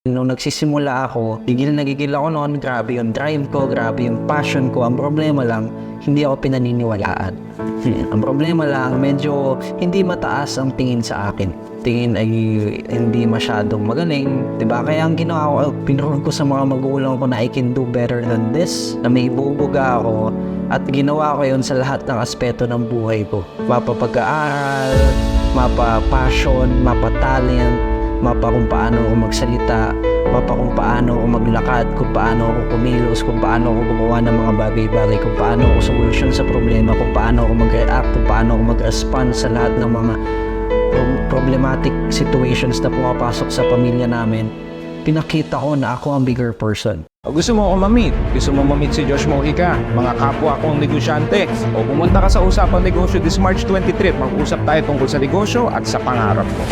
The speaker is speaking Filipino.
Nung nagsisimula ako, gigil ako noon, grabe yung drive ko, grabe yung passion ko. Ang problema lang, hindi ako pinaniniwalaan. Ang problema lang, medyo hindi mataas ang tingin sa akin. Tingin ay hindi masyadong magaling, diba? Kaya ang ginawa ko, pinurog ko sa mga magulang ko na I can do better than this, na may ibubuga ako, at ginawa ko yun sa lahat ng aspeto ng buhay ko. Mapapag-aaral, mapa-passion, mapa-talent, mapa kung paano ako magsalita, mapa kung paano ako maglakad, kung paano ako kumilos, kung paano ako gumawa ng mga bagay-bagay, kung paano ako solusyon sa problema, kung paano ako mag-react, kung paano ako mag-respond sa lahat ng mga problematic situations na pumapasok sa pamilya namin. Pinakita ko na ako ang bigger person. O gusto mo ako ma-meet? Gusto mo ma-meet si Josh Mojica, mga kapwa kong negosyante? O pumunta ka sa Usapang Negosyo this March 23, mag-usap tayo tungkol sa negosyo at sa pangarap mo.